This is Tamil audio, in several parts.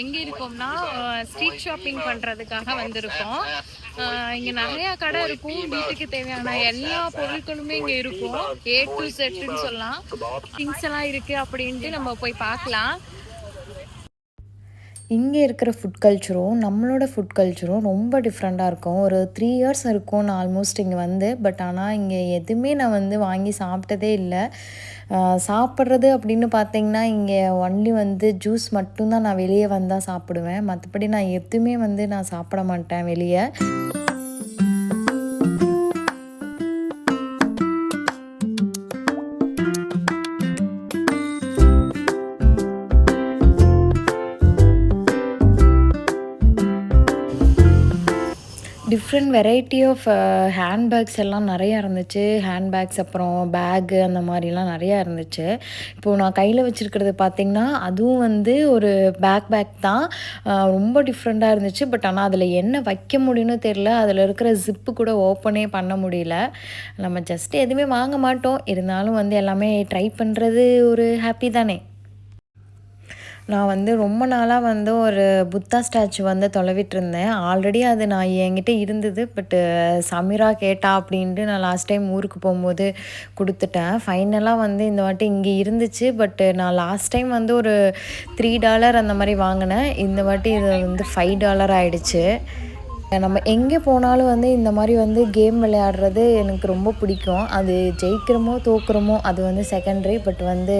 எங்கே இருக்கோம்னா ஸ்ட்ரீட் ஷாப்பிங் பண்ணுறதுக்காக வந்திருக்கோம். இங்கே நிறையா கடை இருக்கும். வீட்டுக்கு தேவையான எல்லா பொருட்களுமே இங்கே இருக்கும். A to Zன்னு சொல்லலாம். திங்ஸ் எல்லாம் இருக்குது அப்படின்ட்டு நம்ம போய் பார்க்கலாம். இங்கே இருக்கிற ஃபுட் கல்ச்சரும் நம்மளோட ஃபுட் கல்ச்சரும் ரொம்ப டிஃப்ரெண்ட்டாக இருக்கும். ஒரு 3 இயர்ஸ் இருக்கும் நான் ஆல்மோஸ்ட் இங்கே வந்து. பட் ஆனால் இங்கே எதுவுமே நான் வந்து வாங்கி சாப்பிட்டதே இல்லை. சாப்பிட்றது அப்படின்னு பார்த்தீங்கன்னா இங்கே ஒன்லி வந்து ஜூஸ் மட்டும்தான் நான் வெளியே வந்தால் சாப்பிடுவேன். மற்றபடி நான் எதுவுமே வந்து நான் சாப்பிட மாட்டேன் வெளியே. டிஃப்ரெண்ட் வெரைட்டி ஆஃப் ஹேண்ட்பேக்ஸ் எல்லாம் நிறையா இருந்துச்சு. ஹேண்ட்பேக்ஸ் அப்புறம் பேக்கு அந்த மாதிரிலாம் நிறையா இருந்துச்சு. இப்போது நான் கையில் வச்சுருக்கிறது பார்த்திங்கன்னா அதுவும் வந்து ஒரு பேக் தான். ரொம்ப டிஃப்ரெண்ட்டாக இருந்துச்சு. பட் ஆனால் அதில் என்ன வைக்க முடியும்னு தெரில. அதில் இருக்கிற ஜிப்பு கூட ஓப்பனே பண்ண முடியல. நம்ம ஜஸ்ட் எதுவுமே வாங்க மாட்டோம். இருந்தாலும் வந்து எல்லாமே ட்ரை பண்ணுறது ஒரு ஹாப்பி தானே. நான் வந்து ரொம்ப நாளாக வந்து ஒரு புத்தா ஸ்டாச்சு வந்து தொலைவிட்டிருந்தேன். ஆல்ரெடி அது நான் என்கிட்ட இருந்தது. பட்டு சமீரா கேட்டா அப்படின்ட்டு நான் லாஸ்ட் டைம் ஊருக்கு போகும்போது கொடுத்துட்டேன். ஃபைனலாக வந்து இந்த வாட்டி இங்கே இருந்துச்சு. பட்டு நான் லாஸ்ட் டைம் வந்து ஒரு $3 அந்த மாதிரி வாங்கினேன். இந்த வாட்டி இது வந்து $5 ஆகிடுச்சு. நம்ம எங்கே போனாலும் வந்து இந்த மாதிரி வந்து கேம் விளையாடுறது எனக்கு ரொம்ப பிடிக்கும். அது ஜெயிக்கிறோமோ தோக்குறோமோ அது வந்து செகண்டரி. பட் வந்து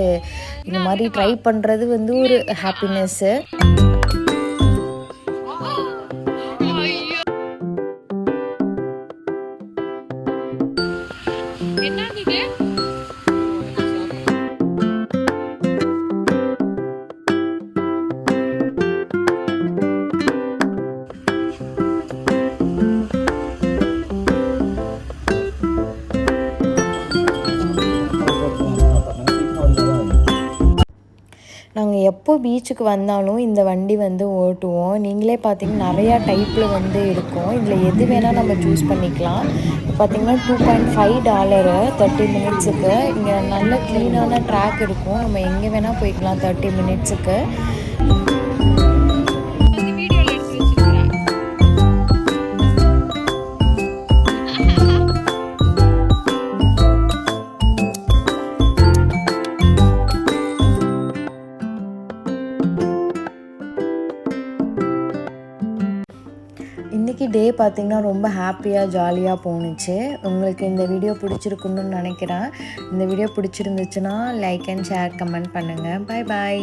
இந்த மாதிரி ட்ரை பண்ணுறது வந்து ஒரு ஹாப்பினஸ்ஸு. நாங்கள் எப்போ பீச்சுக்கு வந்தாலும் இந்த வண்டி வந்து ஓட்டுவோம். நீங்களே பார்த்தீங்கன்னா நிறையா டைப்பில் வந்து இருக்கும். இதில் எது வேணால் நம்ம சூஸ் பண்ணிக்கலாம். பார்த்திங்கன்னா $2.5 30 மினிட்ஸுக்கு. இங்கே நல்ல க்ளீனான ட்ராக் இருக்கும். நம்ம எங்கே வேணால் போய்க்கலாம் 30 மினிட்ஸுக்கு. இன்றைக்கி டே பார்த்திங்கன்னா ரொம்ப ஹாப்பியாக ஜாலியாக போணுச்சு. உங்களுக்கு இந்த வீடியோ பிடிச்சிருக்குன்னு நினைக்கிறேன். இந்த வீடியோ பிடிச்சிருந்துச்சுன்னா லைக் அண்ட் ஷேர் கமெண்ட் பண்ணுங்கள். பாய் பாய்.